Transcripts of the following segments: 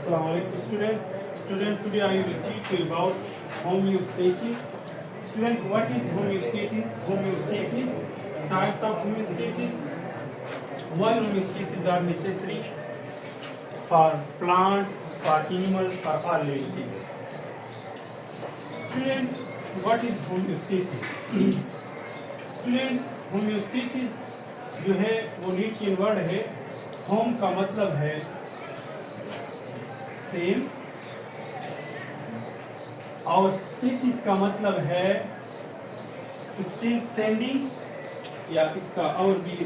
Assalamualaikum student, today I will teach you about homeostasis. Student, what is homeostasis? Types of homeostasis. Why homeostasis are necessary for plant, for animals, for all living things. Student, what is homeostasis? Student, homeostasis जो है वो लीटियन word है. Home का मतलब है same और stasis का मतलब है स्टिल स्टैंडिंग, या इसका और भी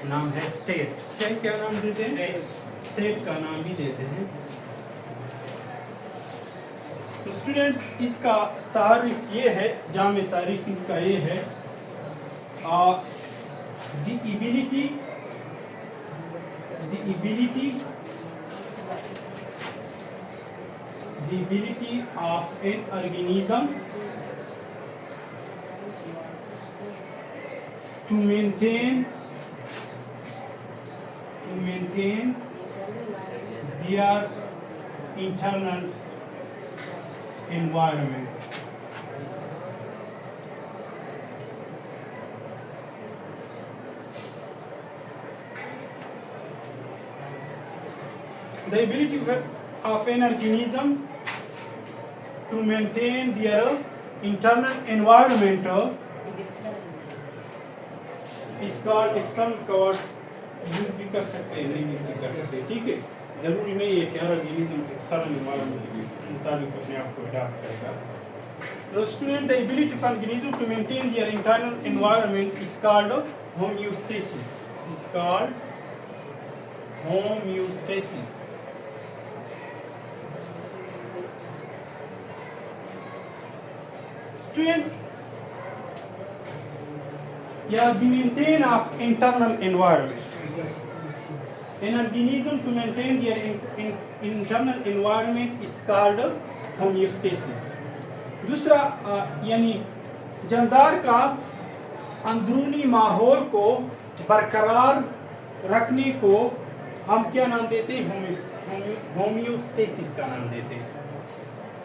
नाम है स्टेट. क्या नाम देते हैं? स्टेट का नाम भी देते हैं. तो स्टूडेंट्स, इसका तारीफ ये है, जामे तारीफ इसका ये है, the ability of an organism to maintain their internal environment. The ability of an organism to maintain their internal environment is called external cover. Use भी कर सकते हैं, नहीं भी कर सकते. ठीक है, जरूरी नहीं है कि हर ऑर्गेनिज्म एक्सटर्नल एनवायरनमेंट के मुताबिक अपने आप को अडॉप्ट करेगा. तो student, the ability of organism to maintain their internal environment is called homeostasis. Is called homeostasis. Student, yeah, the maintain of internal environment. An organism to maintain their internal environment is called homeostasis. दूसरा यानी जानदार का अंदरूनी माहौल को बरकरार रखने को हम क्या नाम देते हैं? होमियोस्टेसिस का नाम देते हैं.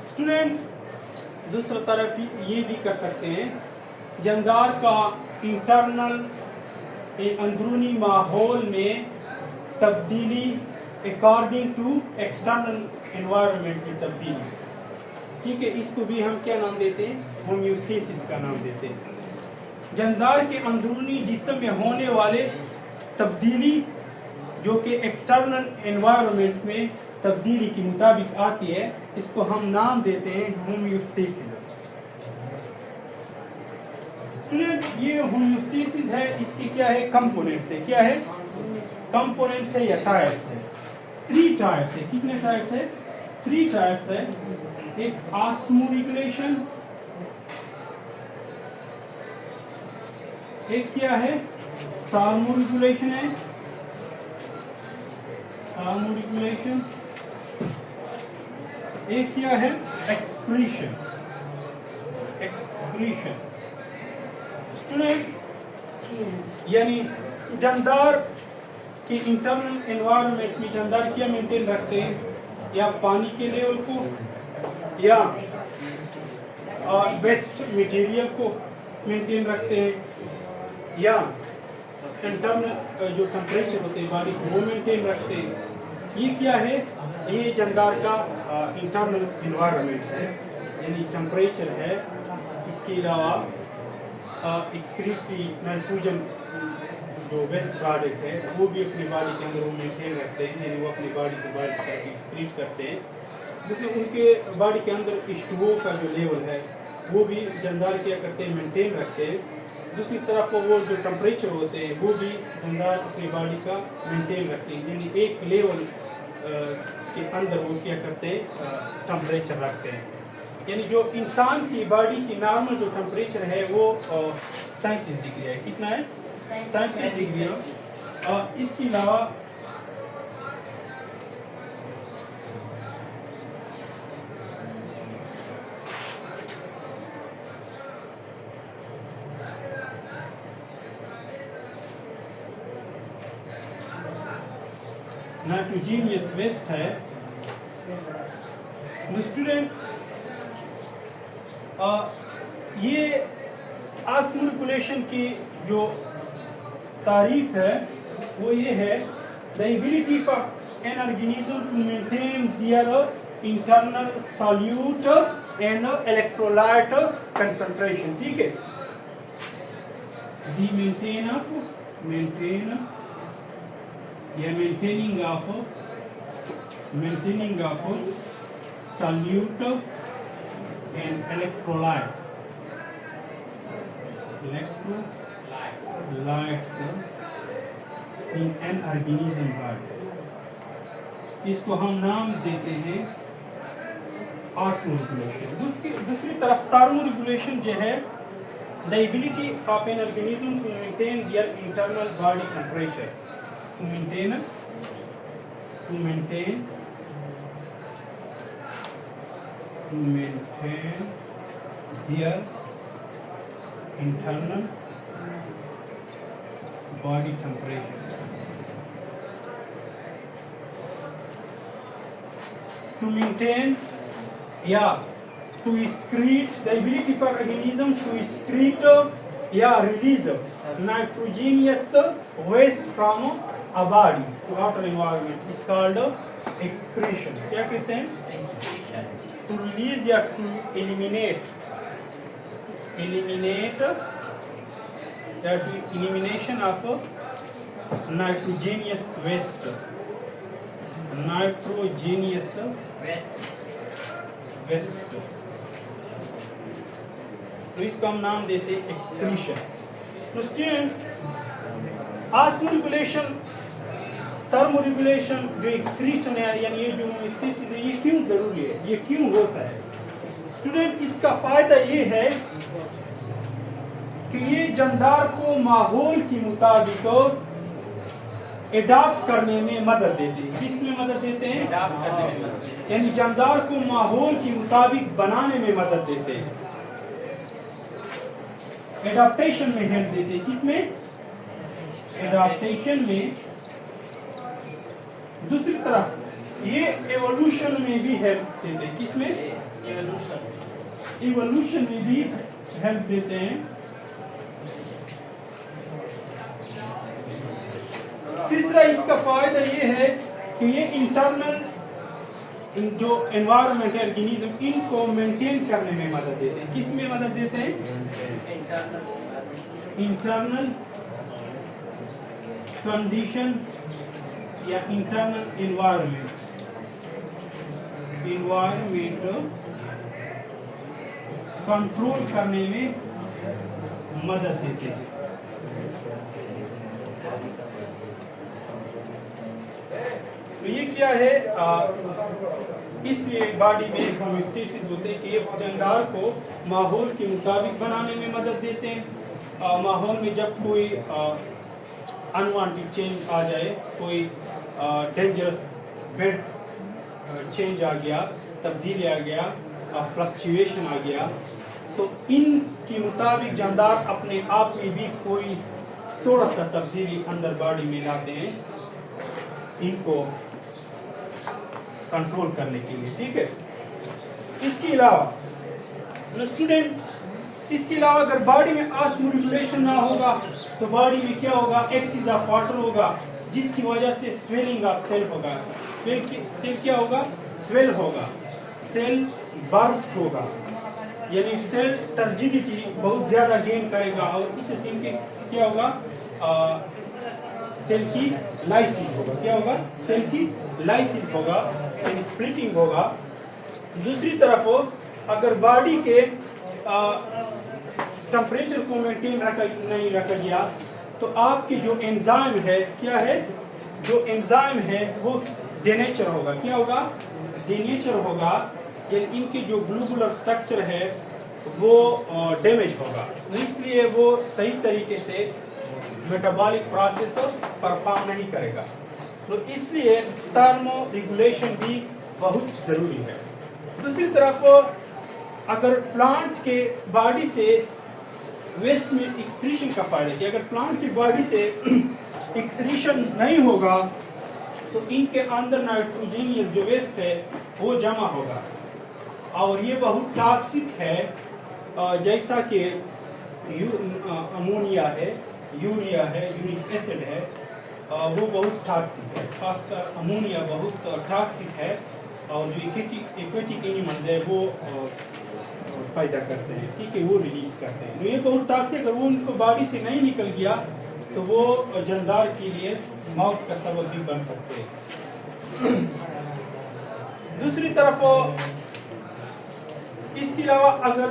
स्टूडेंट, दूसरा तरफ ये भी कर सकते हैं, जानदार का इंटरनल अंदरूनी माहौल में तब्दीली अकॉर्डिंग टू एक्सटर्नल एनवायरनमेंट की तब्दीली. ठीक है, इसको भी हम क्या नाम देते हैं? होमियोस्टेसिस का नाम देते हैं. जानदार के अंदरूनी जिस्म में होने वाले तब्दीली जो कि एक्सटर्नल एनवायरनमेंट में तब्दीली के मुताबिक आती है, इसको हम नाम देते हैं होमियोस्टेसिस. स्टूडेंट, ये होमियोस्टेसिस है, इसकी क्या है? कंपोनेंट्स है. क्या है? कंपोनेंट्स है या टाइप्स है? 3 टाइप्स है. कितने टाइप्स है? 3 टाइप्स है. एक ऑस्मोरेगुलेशन, एक क्या है? थर्मोरेगुलेशन है. थर्मोरेगुलेशन. एक क्या है? एक्सक्रीशन. स्टूडेंट, यानी जानदार के इंटरनल एनवायरनमेंट में जानदार क्या मेंटेन रखते हैं? या पानी के लेवल को, या वेस्ट मटेरियल को मेंटेन रखते हैं, या इंटरनल जो टेम्परेचर होते हैं बॉडी को वो मेंटेन रखते हैं. ये क्या है? ये जानदार का इंटरनल एनवायरनमेंट है, यानी टेम्परेचर है. इसके अलावा एक्सक्रीटरी नाइट्रोजन जो वेस्ट प्रोडक्ट है वो भी अपनी बॉडी के अंदर वो मेंटेन रखते हैं, यानी वो अपनी बॉडी से बाहर की तरफ एक्सक्रीट करते हैं. जैसे उनके बॉडी के अंदर H2O का जो लेवल है वो भी जानदार क्या करते हैं? मेंटेन रखते हैं. दूसरी तरफ वो जो टेम्परेचर होते हैं वो भी जानदार अपनी बॉडी का मेंटेन रखते हैं, यानी एक लेवल के अंदर वो क्या करते हैं? टेम्परेचर रखते हैं. यानी जो इंसान की बॉडी की नॉर्मल जो टेम्परेचर है वो 37 डिग्री है. कितना है? 37 डिग्री है. और इसके अलावा नाइट्रोजीनियस वेस्ट है स्टूडेंट, ये ऑस्मोरेगुलेशन की जो तारीफ है वो ये है, the ability of an organism to maintain their internal solute and electrolyte concentration. ठीक है, दी maintaining of solute and electrolytes in an organism body, इसको हम नाम देते हैं ऑस्मोरेगुलेशन। दूसरी तरफ थर्मोरेगुलेशन जो है, the ability of an organism to maintain their internal body temperature, to maintain their internal body temperature. To maintain, to excrete, the ability for organism to excrete, release nitrogenous waste from a body to outer environment is called excretion. क्या कहते हैं? Excretion. To release या to eliminate या to elimination of nitrogenous waste. तो इसको हम नाम देते हैं एक्सक्रीशन। तो स्टूडेंट, ऑस्मोरेगुलेशन, थर्मोरेगुलेशन, जो एक्सक्रीशन है यानी ये जो स्पीसीज है, ये क्यों जरूरी है, ये क्यों होता है? स्टूडेंट, इसका फायदा ये है कि ये जानदार को माहौल के मुताबिक एडाप्ट करने में मदद देते हैं। किसमें मदद देते हैं? एडाप्ट करने में मदद, यानी जानदार को माहौल के मुताबिक बनाने में मदद देते हैं, एडाप्टेशन में हेल्प देते हैं। किसमें? एडाप्टेशन में। दूसरी तरफ ये एवोल्यूशन में भी हेल्प देते हैं। किसमें? एवोल्यूशन में भी हेल्प देते हैं। तीसरा इसका फायदा ये है कि ये इंटरनल जो एनवायरनमेंट है, ऑर्गेनिज्म, इनको मेंटेन करने में मदद देते हैं। किस में मदद देते हैं? इंटरनल कंडीशन या इंटरनल एनवायरनमेंट कंट्रोल करने में मदद देते हैं। तो ये क्या है, इसलिए बॉडी में होमोस्टेसिस होते हैं कि ये जानदार को माहौल के मुताबिक बनाने में मदद देते हैं। माहौल में जब कोई अनवांटेड चेंज आ जाए, कोई डेंजरस बेड चेंज आ गया, तब्दीली आ गया, फ्लक्चुएशन आ गया, तो इनके मुताबिक जानदार अपने आप में भी कोई थोड़ा सा तब्दीली अंदर बॉडी में लाते हैं, इनको कंट्रोल करने के लिए। ठीक है, इसके अलावा स्टूडेंट, इसके अलावा अगर बॉडी में ऑस्मोरेगुलेशन ना होगा तो बॉडी में क्या होगा? एक्सेस ऑफ वाटर होगा, जिसकी वजह से स्वेलिंग ऑफ सेल होगा। सेल क्या होगा? स्वेल होगा, सेल बर्स्ट होगा, यानी सेल टर्जिडिटी बहुत ज्यादा गेन करेगा और इससे सेल के क्या होगा? सेल की लाइसिस होगा। क्या होगा? सेल की लाइसिस होगा, यानी स्प्लिटिंग होगा। दूसरी तरफ अगर बॉडी के टेम्परेचर को मेंटेन नहीं रखा गया तो आपके जो एंजाइम है, क्या है? जो एंजाइम है वो डेनेचर होगा। क्या होगा? डेनेचर होगा, यानी इनके जो ग्लोबुलर स्ट्रक्चर है वो डैमेज होगा, इसलिए वो सही तरीके से मेटाबॉलिक प्रोसेस परफॉर्म नहीं करेगा। तो इसलिए थर्मो रेगुलेशन भी बहुत जरूरी है। दूसरी तरफ अगर प्लांट के बॉडी से वेस्ट में एक्सक्रीशन का फायदा है, अगर प्लांट की बॉडी से एक्सक्रीशन नहीं होगा तो इनके अंदर नाइट्रोजनियस जो वेस्ट है वो जमा होगा और ये बहुत टॉक्सिक है, जैसा कि अमोनिया है, यूरिया है, यूरिक एसिड है, वो बहुत टॉक्सिक है। खासकर अमोनिया बहुत टॉक्सिक है और जो एक्वेटिक एनिमल है वो पैदा करते हैं, ठीक है, वो रिलीज करते हैं। तो ये बहुत टॉक्सिक, अगर वो उनको बॉडी से नहीं निकल गया तो वो जानदार के लिए मौत का सबब भी बन सकते हैं। दूसरी तरफ इसके अलावा अगर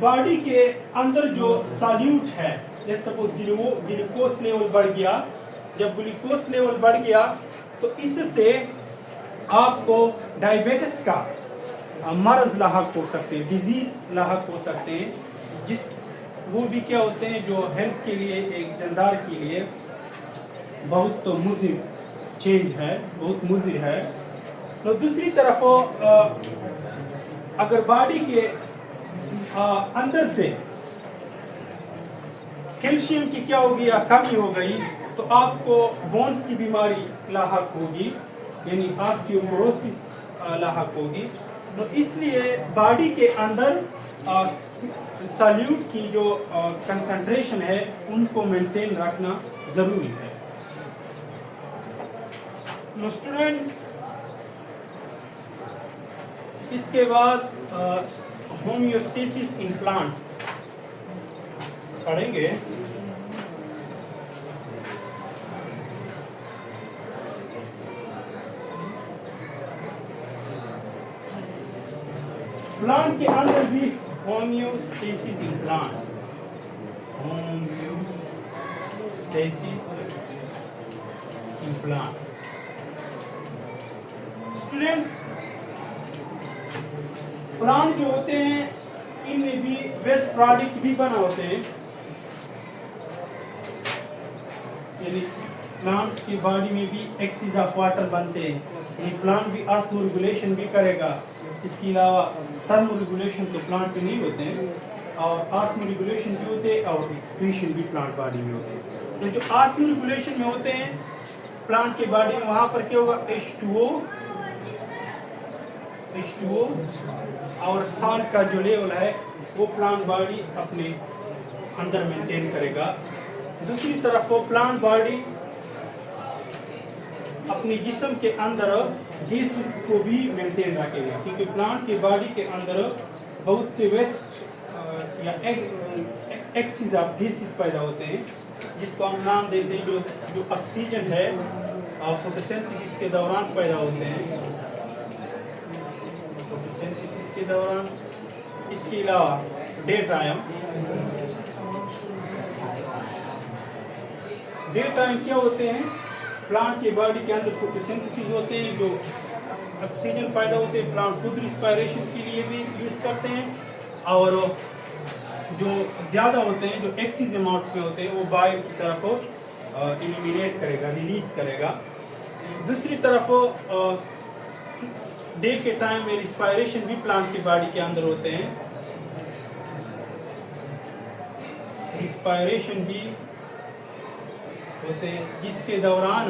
बॉडी के अंदर जो सॉल्यूट है, जैसे सपोज ग्लूकोज लेवल बढ़ गया, जब ग्लूकोज लेवल बढ़ गया तो इससे आपको डायबिटीज का मर्ज लाहक हो सकते हैं, डिजीज लाहक हो सकते हैं, जिस वो भी क्या होते हैं जो हेल्थ के लिए, एक जानदार के लिए बहुत तो मुज़िर चेंज है, बहुत मुज़िर है। तो दूसरी तरफ अगर बॉडी के अंदर से कैल्शियम की क्या होगी या कमी हो गई तो आपको बोन्स की बीमारी लाहक होगी, यानी ऑस्टियोपोरोसिस लाहक होगी। तो इसलिए बॉडी के अंदर सॉल्यूट की जो कंसंट्रेशन है उनको मेंटेन रखना जरूरी है। स्टूडेंट, इसके बाद होमियोस्टेसिस इन प्लांट पढ़ेंगे। प्लांट के अंदर भी homeostasis in plant, homeostasis in plant. Student, plant जो होते हैं इनमें भी वेस्ट प्रोडक्ट भी बना होते हैं, यानी प्लांट्स की बॉडी में भी एक्सेस ऑफ वाटर बनते हैं। ये प्लांट भी ऑस्मो रेगुलेशन भी करेगा। इसके अलावा थर्मो रेगुलेशन तो प्लांट में नहीं होते हैं और ऑस्मो रेगुलेशन भी होते हैं और एक्सक्रीशन भी प्लांट बॉडी में होते हैं। तो जो ऑस्मो रेगुलेशन में होते हैं प्लांट के बॉडी में, वहां पर क्या होगा, H2O और साल्ट का जो लेवल है वो प्लांट बॉडी अपने अंदर मेंटेन करेगा। दूसरी तरफ वो प्लांट बॉडी अपने जिस्म के अंदर गैसेस को भी मेंटेन रखेगा, क्योंकि प्लांट की बॉडी के अंदर बहुत से वेस्ट या एक्सेस ऑफ गैसेस पैदा होते हैं, जिसको हम नाम देते हैं जो ऑक्सीजन है और फोटोसिंथेसिस के दौरान पैदा होते हैं, फोटोसिंथेसिस के दौरान। इसके अलावा डे टाइम क्या होते हैं, प्लांट के बॉडी के अंदर फोटोसिंथेसिस होते हैं, जो ऑक्सीजन पैदा होते हैं, प्लांट खुद रिस्पायरेशन के लिए भी यूज करते हैं, और जो ज्यादा होते हैं, जो एक्सीज अमाउंट में होते हैं, वो बाहर की तरफ एलिमिनेट करेगा, रिलीज करेगा। दूसरी तरफ डे के टाइम में रिस्पायरेशन भी प्लांट की बॉडी के अंदर होते हैं, रिस्पायरेशन भी होते हैं, जिसके दौरान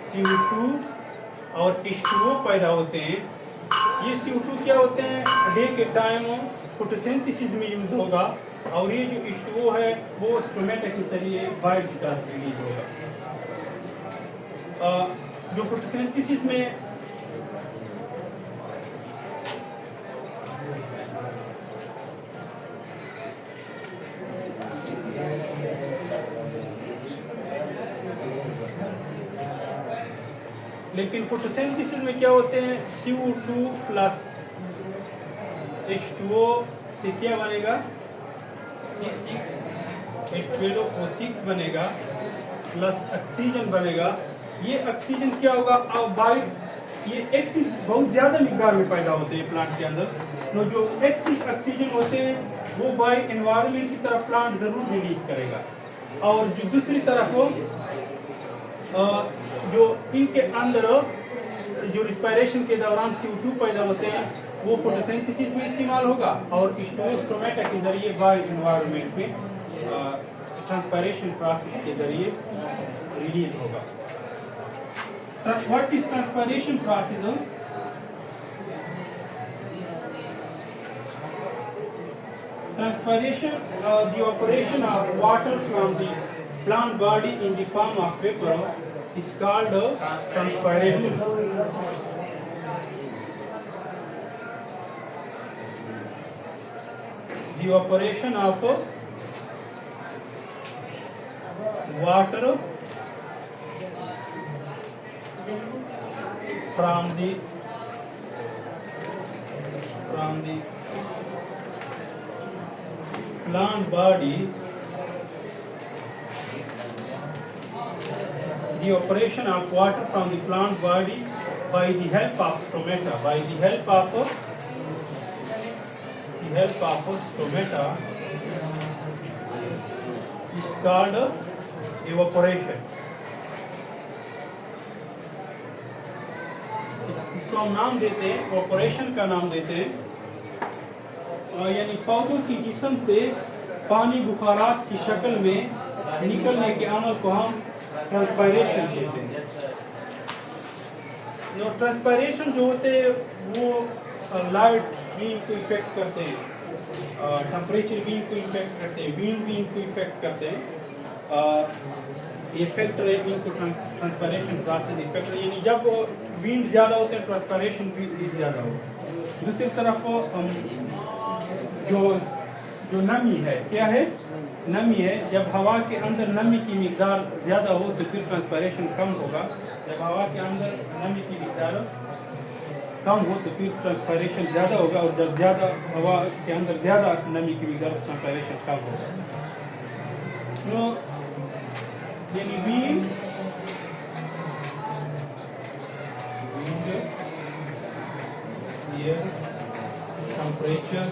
CO2 और H2O पैदा होते हैं। ये CO2 क्या होते हैं, डे के टाइम फोटोसिंथेसिस में यूज होगा, और ये जो H2O है वो स्टोमेटा के जरिए बाहर की तरफ रिलीज होगा। जो फोटोसिंथेसिस में लेकिन फोटोसिंथेसिस में क्या होते हैं, CO2 प्लस H2O से क्या बनेगा, C6H12O6 बनेगा, प्लस ऑक्सीजन बनेगा। ये ऑक्सीजन क्या होगा, अब बाई ये एक्सिस बहुत ज्यादा मिकदार में पैदा होते हैं प्लांट के अंदर। तो जो एक्सिस ऑक्सीजन होते हैं वो बाई एनवायरनमेंट की तरफ प्लांट जरूर रिलीज करेगा, और जो दूसरी तरफ जो इनके अंदर जो रिस्पायरेशन के दौरान CO2 पैदा होते हैं वो फोटोसिंथेसिस में इस्तेमाल होगा, और स्टोमेटा के जरिए बायो एनवायरनमेंट में ट्रांसपायरेशन प्रोसेस के जरिए रिलीज होगा। What is transpiration process? Transpiration, the operation of water from the plant body in the form of vapor is called transpiration. The operation of water from the plant body, the operation of water from the plant body by the help of stomata, stomata is called evaporation. इसको हम नाम देते हैं, evaporation का नाम देते हैं, यानी पौधों की जिस्म से पानी बुखारात की शक्ल में निकलने के अमल को हम ट्रांसपायरेशन कहते हैं। ट्रांसपायरेशन जो होते हैं वो लाइट बीम को इफेक्ट करते हैं, टेम्परेचर बीम को इफेक्ट करते हैं, विंड बीम को इफेक्ट करते हैं, इफेक्ट बीम को ट्रांसपायरेशन प्रोसेस इफेक्ट, यानी जब विंड ज़्यादा होते हैं ट्रांसपायरेशन भी ज़्यादा होता है। दूसरी तरफ जो नमी है, क्या है? नमी है। जब हवा के अंदर नमी की मिकदार ज़्यादा हो तो फिर ट्रांसपायरेशन कम होगा। जब हवा के अंदर नमी की मिकदार कम हो तो फिर ट्रांसपायरेशन ज़्यादा होगा, और जब ज़्यादा हवा के अंदर ज़्यादा नमी की मिकदार ट्रांसपायरेशन कम होगा। तो यानी विंड एयर टेम्परेचर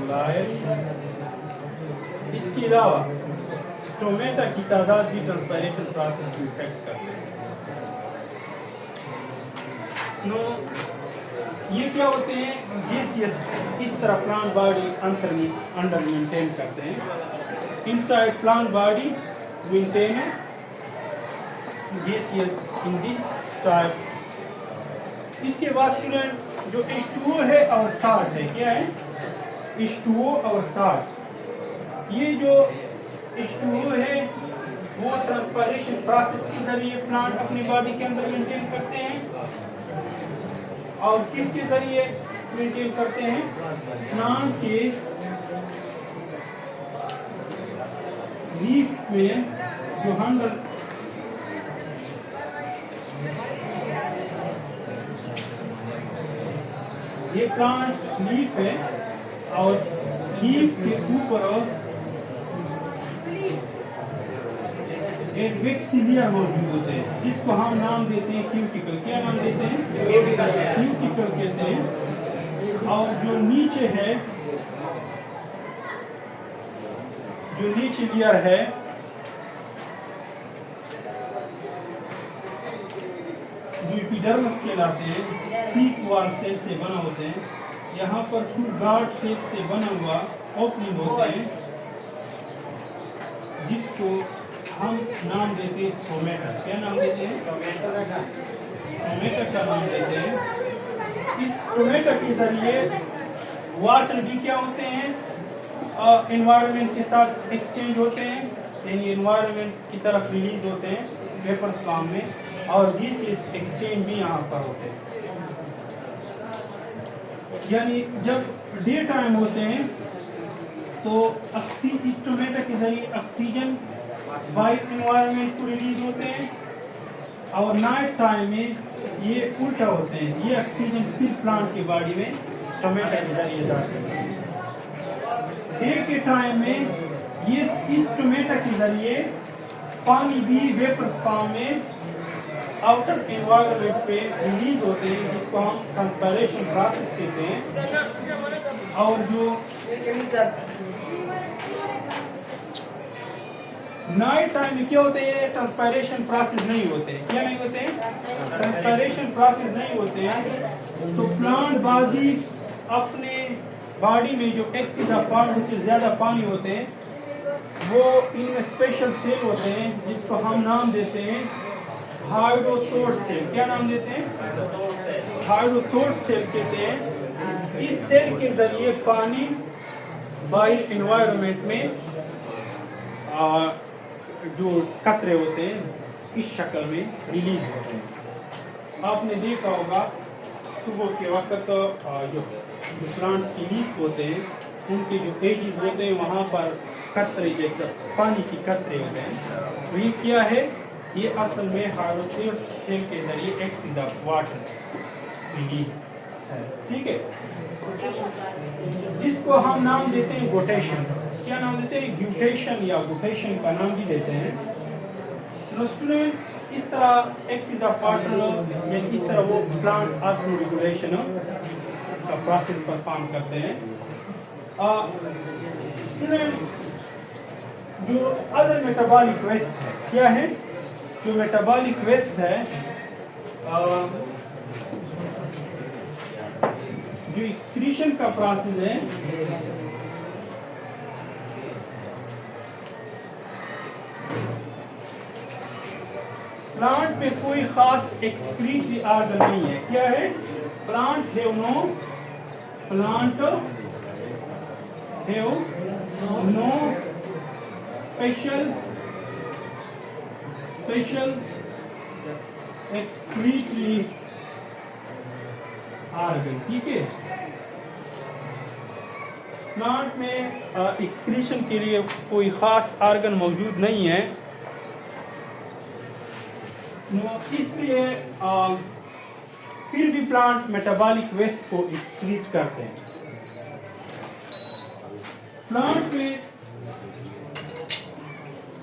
लाइट, इसके अलावा स्टोमेटा की तादाद भी ट्रांसपायरेशन प्रोसेस को इफेक्ट करते हैं। ये क्या होते हैं? गैसियस, इस तरह प्लांट बॉडी अंडर मेंटेन करते हैं। Inside plant body maintain gaseous in this type. इसके बाद स्टूडेंट जो H2O है और साल्ट है, क्या है? H2O और साल्ट। ये जो H2O है वो ट्रांसपायरेशन प्रोसेस के जरिए प्लांट अपनी बॉडी के अंदर मेंटेन करते हैं। और किसके जरिए मेंटेन करते हैं? प्लांट के लीफ में जो 100 ये प्लांट लीफ है, और लीफ के ऊपर एक वेक्सिलिया मौजूद होते हैं, जिसको हम नाम देते हैं क्यूटिकल। क्या नाम देते हैं? क्यूटिकल कहते हैं। और जो नीचे है, जो नीचे लेयर है, जो एपिडर्मिस कहलाते हैं, पीक वॉल सेल से बना होते हैं। यहाँ पर फुल गार्ड शेप से बना हुआ ओपनिंग होते हैं, जिसको हम नाम देते हैं स्टोमेटा। क्या नाम देते हैं? स्टोमेटा का नाम देते हैं। इस स्टोमेटा के जरिए वाटर भी क्या होते हैं? एनवायरनमेंट के साथ एक्सचेंज होते हैं, यानी एनवायरनमेंट की तरफ रिलीज होते हैं वेपर फॉर्म में, और गैसियस एक्सचेंज भी यहाँ पर होते हैं। यानी जब डे टाइम होते हैं तो स्टोमेटा के जरिए ऑक्सीजन बाय एनवायरनमेंट को रिलीज होते हैं, और नाइट टाइम में ये उल्टा होते हैं, ये ऑक्सीजन फिर प्लांट की बॉडी में स्टोमेटा के जरिए जाते हैं। डे के टाइम में ये इस स्टोमेटा के जरिए पानी भी वेपर फॉर्म में आउटर एनवायरनमेंट पे रिलीज होते हैं, जिसको हम ट्रांसपायरेशन प्रोसेस कहते हैं। और जो नाइट टाइम में क्या होते हैं? ट्रांसपायरेशन प्रोसेस नहीं होते हैं। क्या नहीं होते हैं? ट्रांसपायरेशन प्रोसेस नहीं होते हैं। तो प्लांट बॉडी अपने बॉडी में जो एक्सेस ऑफ वाटर, ज्यादा पानी होते हैं, वो इनमें स्पेशल सेल होते हैं जिसको हम नाम देते हैं हाइड्रोथोड सेल। क्या नाम देते हैं? हाइड्रोथोड सेल कहते हैं। इस सेल के जरिए पानी बाई एनवायरनमेंट में जो कतरे होते हैं इस शक्ल में रिलीज होते हैं। आपने देखा होगा सुबह के वक्त जो प्लांट्स की लीफ होते हैं उनके जो एजेस होते हैं वहाँ पर कतरे जैसे पानी की कतरे होते हैं। तो ये क्या है? ये असल में हाइड्रोथोड सेल के जरिए एक्सेस ऑफ वाटर रिलीज है। ठीक है, जिसको हम नाम देते हैं गोटेशन। क्या नाम देते हैं? ग्यूटेशन या गोटेशन का नाम भी देते हैं। तो स्टूडेंट, इस तरह एक्सेस ऑफ वाटर या इस तरह वो प्लांट ऑस्मो रेगुलेशन का प्रोसेस परफॉर्म करते हैं। स्टूडेंट, जो अदर मेटाबॉलिक वेस्ट है क्या है? जो मेटाबॉलिक वेस्ट है, जो एक्सक्रीशन का प्रोसेस है, प्लांट में कोई खास एक्सक्रीटरी ऑर्गन नहीं है। क्या है? Plant have no special excretory organ. ठीक है, प्लांट में एक्सक्रीशन के लिए कोई खास ऑर्गन मौजूद नहीं है। इसलिए फिर भी प्लांट मेटाबॉलिक वेस्ट को एक्सक्रीट करते हैं। प्लांट में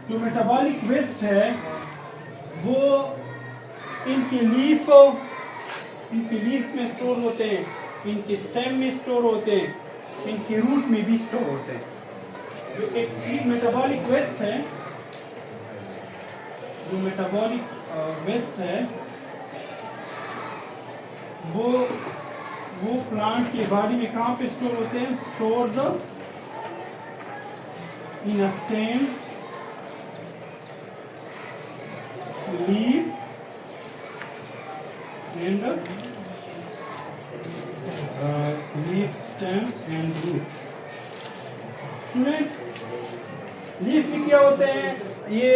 जो मेटाबॉलिक वेस्ट है वो इनकी लीफ में स्टोर होते हैं, इनके स्टेम में स्टोर होते हैं, इनके रूट में भी स्टोर होते हैं। जो एक्सक्रीट मेटाबॉलिक वेस्ट है, जो मेटाबॉलिक वेस्ट है वो प्लांट की बॉडी में कहाँ पे स्टोर होते हैं? Stored in a stem, leaf and leaf, stem and root. Leaf में क्या होते हैं? ये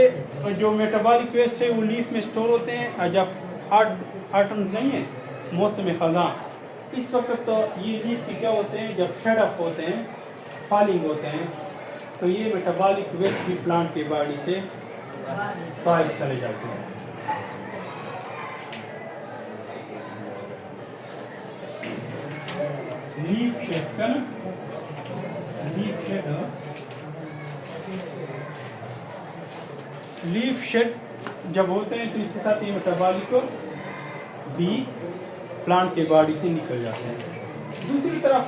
जो मेटाबॉलिक वेस्ट है वो लीफ में स्टोर होते हैं। जब ऑटम नहीं है, मौसम खज़ां, इस वक्त तो ये लीफ के क्या होते हैं? जब शेड अप होते हैं, फॉलिंग होते हैं, तो ये मेटाबॉलिक वेस्ट भी प्लांट की बॉडी से बाहर चले जाते हैं। लीफ शेड, लीफ शेड जब होते हैं तो इसके साथ ये मेटाबॉलिक भी प्लांट के बॉडी से निकल जाते हैं। दूसरी तरफ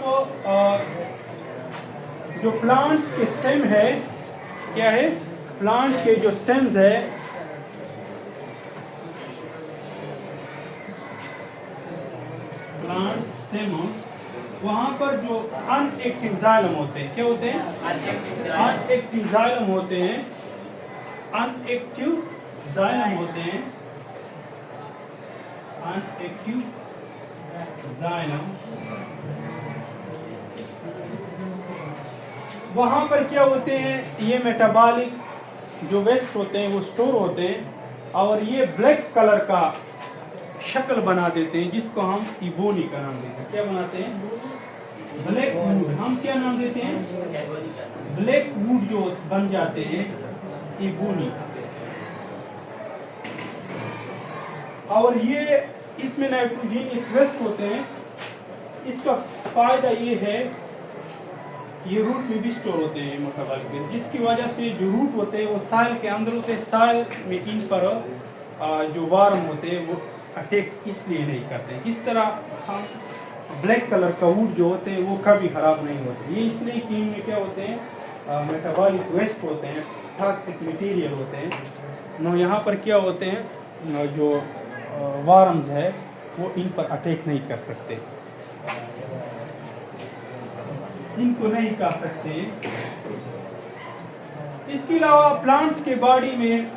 जो प्लांट्स के स्टेम है, क्या है? प्लांट के जो स्टेम्स है, प्लांट स्टेम, वहां पर जो अनएक्टिव जाइलम होते हैं, क्या होते हैं? अनएक्टिव जाइलम होते हैं। अनएक्टिव जाइलम होते हैं, अनएक्टिव जाइलम। वहां पर क्या होते हैं? ये मेटाबॉलिक जो वेस्ट होते हैं वो स्टोर होते हैं और ये ब्लैक कलर का शक्ल बना देते हैं, जिसको हम इबोनी का नाम देते हैं। क्या बनाते हैं? Black would. हम क्या नाम देते हैं? ब्लैक वुड जो बन जाते हैं इबोनी। और ये इसमें नाइट्रोजनियस वेस्ट होते हैं। इसका फायदा ये है, ये रूट में भी स्टोर होते हैं मेटाबॉलिक, जिसकी वजह से जो रूट होते हैं वो साइल के अंदर होते हैं। साइल में इन पर जो वार्म होते हैं वो अटैक इसलिए नहीं करते। जिस तरह हम ब्लैक कलर का वुड जो होते हैं वो कभी खराब नहीं होते। ये इसलिए कि इनमें क्या होते हैं? मेटाबॉलिक वेस्ट होते हैं, टॉक्सिक मटेरियल होते हैं। नो, यहाँ पर क्या होते हैं? जो वार्म्स है वो इन पर अटैक नहीं कर सकते, इनको नहीं खा सकते। इसके अलावा प्लांट्स के बॉडी में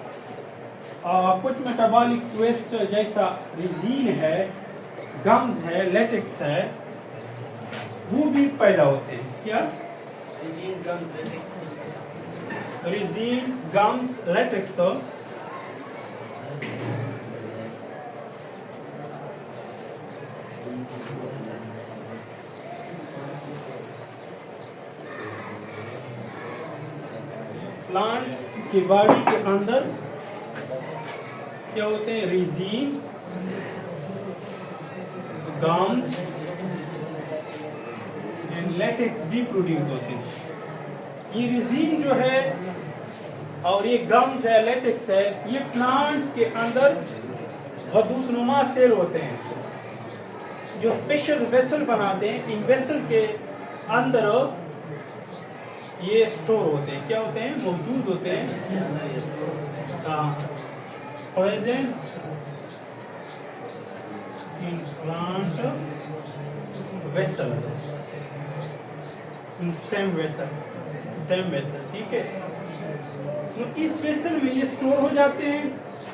कुछ मेटाबॉलिक वेस्ट जैसा रिजीन है, गम्स है, लेटेक्स है, वो भी पैदा होते हैं। क्या? रिजीन, गम्स, लेटेक्स। प्लांट की बॉडी के अंदर क्या होते हैं? रिजीन, गम्स एंड लेटेक्स भी प्रोड्यूस होते हैं। ये रिजीन जो है और ये गम्स है, लेटेक्स है, ये प्लांट के अंदर वदूदनुमा सेल होते हैं जो स्पेशल वेसल बनाते हैं। इन वेसल के अंदर ये स्टोर होते हैं। क्या होते हैं? मौजूद होते हैं। Present in plant vessel, in stem vessel, ठीक है। तो इस वेसल में ये स्टोर हो जाते हैं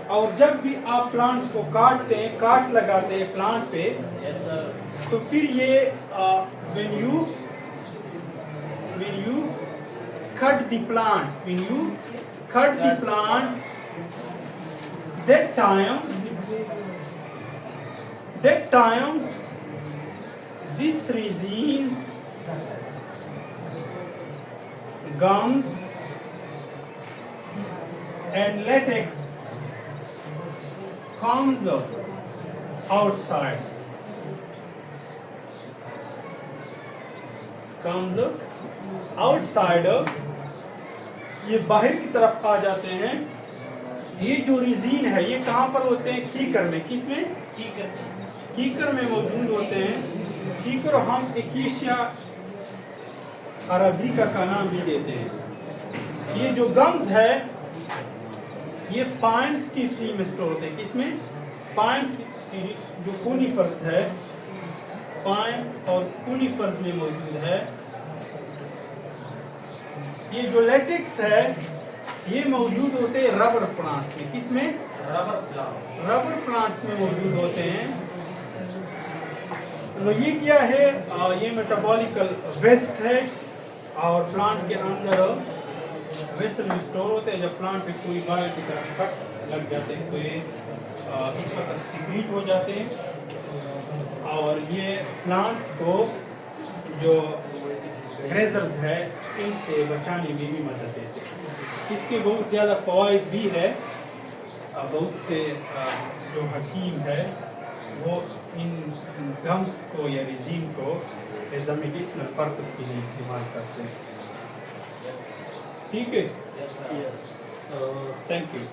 और जब भी आप प्लांट को काटते हैं, काट लगाते हैं प्लांट पे, तो फिर ये when you cut the plant, that time this resin, gums and latex comes outside, ये बाहर की तरफ आ जाते हैं। ये जो रिजीन है ये कहाँ पर होते हैं? कीकर में। किसमें? कीकर में मौजूद होते हैं। कीकर हम एकेशिया अरबिका का नाम भी देते हैं। ये जो गम्स है ये पाइन्स की ट्री में स्टोर होते हैं। किसमें? पाइन की जो कोनिफर्स है, पाइन और कोनिफर्स में मौजूद है। ये जो लेटेक्स है ये मौजूद होते हैं रबर प्लांट्स में। किसमें? रबर प्लांट्स में मौजूद होते हैं। तो ये क्या है? ये मेटाबॉलिकल वेस्ट है और प्लांट के अंदर वेसल में स्टोर होते हैं। जब प्लांट पे कोई बाहर की तरफ कट लग जाते हैं तो ये इस वक्त सीक्रेट हो जाते हैं और ये प्लांट्स को जो ग्रेजर्स है इनसे बचाने में भी मदद देते हैं। इसके बहुत ज़्यादा फ़वाइद भी है। बहुत से जो हकीम है वो इन गम्स को या रिजीन को एज अ मेडिसिनल पर्पस के लिए इस्तेमाल करते हैं। ठीक है, थैंक यू।